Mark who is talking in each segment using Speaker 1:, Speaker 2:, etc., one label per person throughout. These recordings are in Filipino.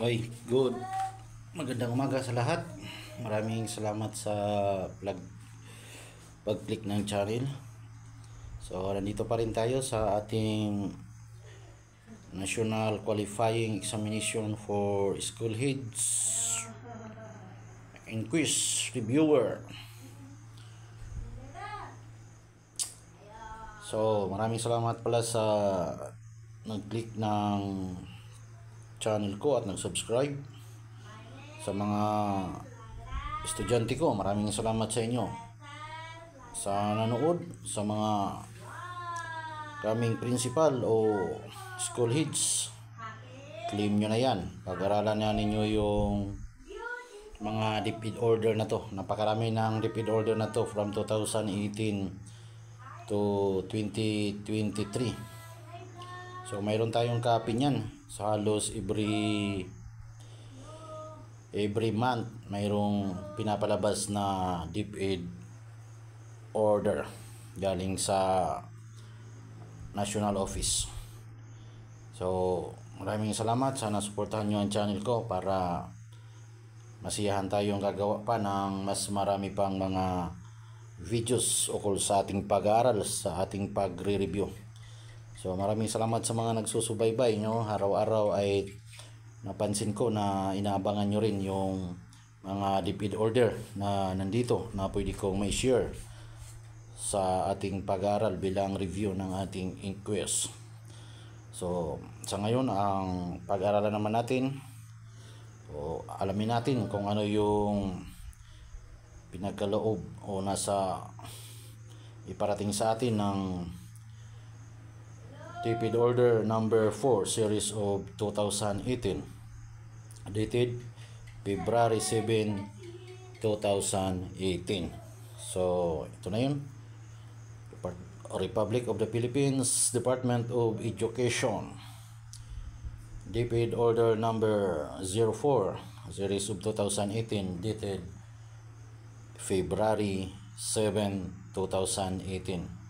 Speaker 1: Oy, good. Magandang umaga sa lahat. Maraming salamat sa pag-click ng channel. So, nandito pa rin tayo sa ating National Qualifying Examination for School Heads and Quiz Reviewer. So, maraming salamat pala sa nag-click ng channel ko at nag-subscribe. Sa mga estudyante ko, maraming salamat sa inyo sa nanood. Sa mga kaming principal o school heads, claim nyo na yan. Pag-aralan na ninyo yung mga DepEd order na to. Napakarami ng DepEd order na to from 2018 to 2023. So mayroon tayong copy niyan. So halos every month mayroong pinapalabas na DepEd order galing sa national office. So maraming salamat. Sana suportahan nyo ang channel ko para masiyahan tayong gagawa pa ng mas marami pang mga videos ukol sa ating pag-aaral, sa ating pagre-review. So maraming salamat sa mga nagsusubaybay nyo. Araw-araw ay napansin ko na inaabangan nyo rin yung mga DepEd order na nandito na pwede kong may share sa ating pag-aaral bilang review ng ating quiz. So sa ngayon, ang pag-aaralan naman natin, o alamin natin kung ano yung pinagkaloob o nasa iparating sa atin ng DepEd order number 4 series of 2018, dated February 7, 2018. So ito na yun. Republic of the Philippines, Department of Education, DepEd order number 04 series of 2018, dated February 7, 2018.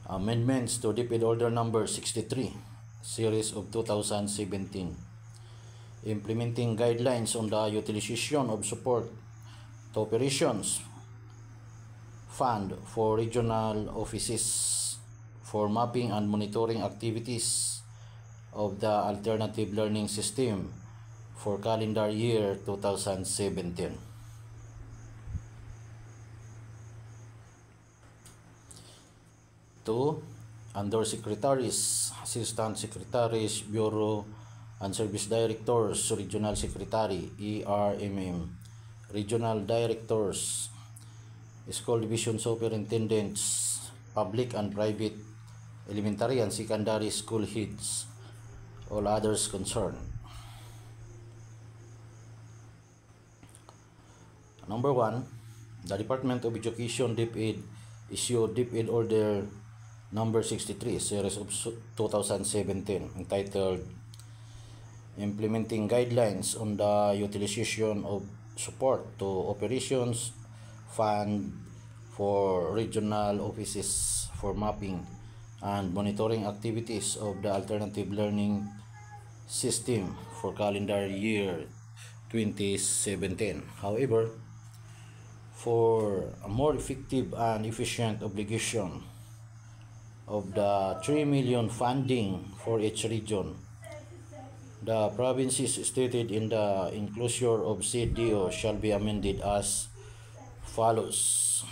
Speaker 1: Amendments to DepEd order number 63 series of 2017, implementing guidelines on the utilization of support to operations fund for regional offices for mapping and monitoring activities of the alternative learning system for calendar year 2017. 2. Undersecretaries, Assistant Secretaries, Bureau and Service Directors, Regional Secretary, ERMM, Regional Directors, School Division Superintendents, Public and Private Elementary and Secondary School Heads, all others concerned. Number 1, the Department of Education DepEd issued DepEd order number 63 series of 2017 entitled Implementing Guidelines on the Utilization of Support to Operations Fund for Regional Offices for Mapping and Monitoring Activities of the Alternative Learning System for calendar year 2017. However, for a more effective and efficient obligation of the 3 million funding for each region, the provinces stated in the enclosure of said DO shall be amended as follows.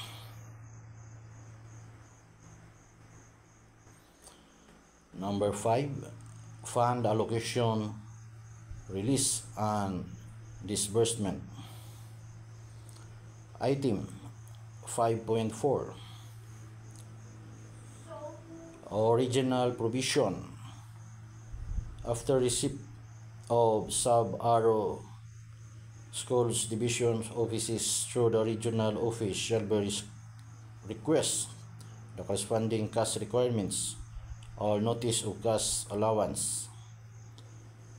Speaker 1: Number 5, fund allocation, release and disbursement. Item 5.4, original provision. After receipt of sub-arrow schools division offices through the regional office shall be request the corresponding cash requirements or notice of cash allowance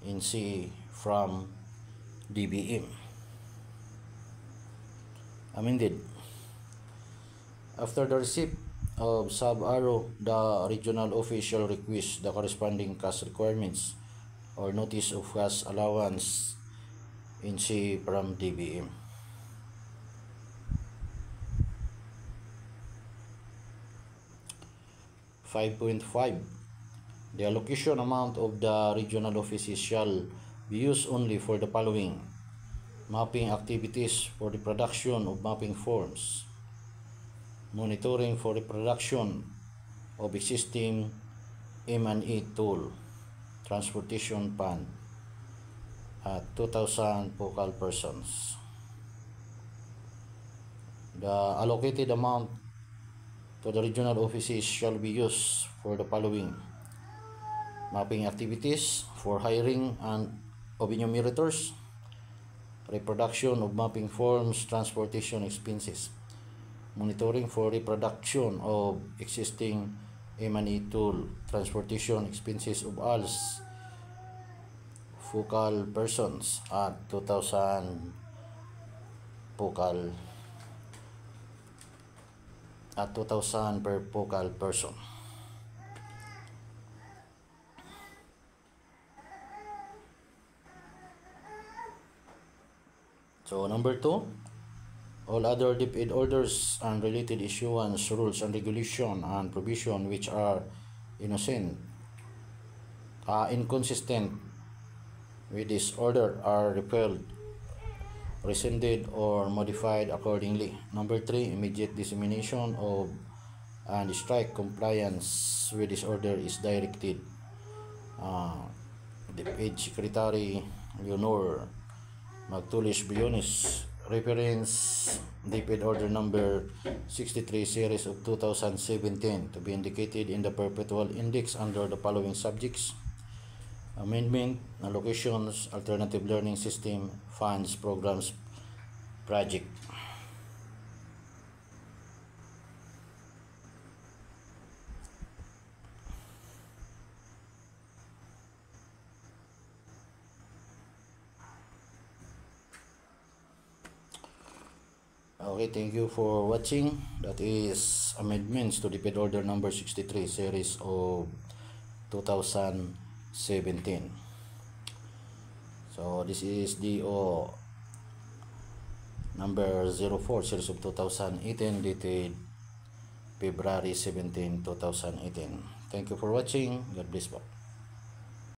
Speaker 1: in C from DBM. Amended. After the receipt of sub-arrow, the regional office shall request the corresponding cash requirements or notice of cash allowance in C from DBM. (5.5) The allocation amount of the regional offices shall be used only for the following: mapping activities for the production of mapping forms, monitoring for the production of existing M&E tool, transportation fund at 2,000 focal persons. The allocated amount to the regional offices shall be used for the following: mapping activities for hiring of enumerators, reproduction of mapping forms, transportation expenses, monitoring for reproduction of existing M&E tool, transportation expenses of all focal persons at 2,000 per focal person. So number 2, all other DepEd orders and related issuance rules and regulation and provision which are inconsistent with this order are repealed, rescinded, or modified accordingly. Number 3, immediate dissemination of and strike compliance with this order is directed. DepEd Secretary Leonor Magtulis Briones, reference DepEd Order Number 63 Series of 2017 to be indicated in the perpetual index under the following subjects: amendment, allocations, alternative learning system, funds, programs, project. Okay, thank you for watching. That is amendments to DepEd Order Number 63 Series of 2017. So this is DO number 04 Series of 2018, dated February 17, 2018. Thank you for watching. God bless po.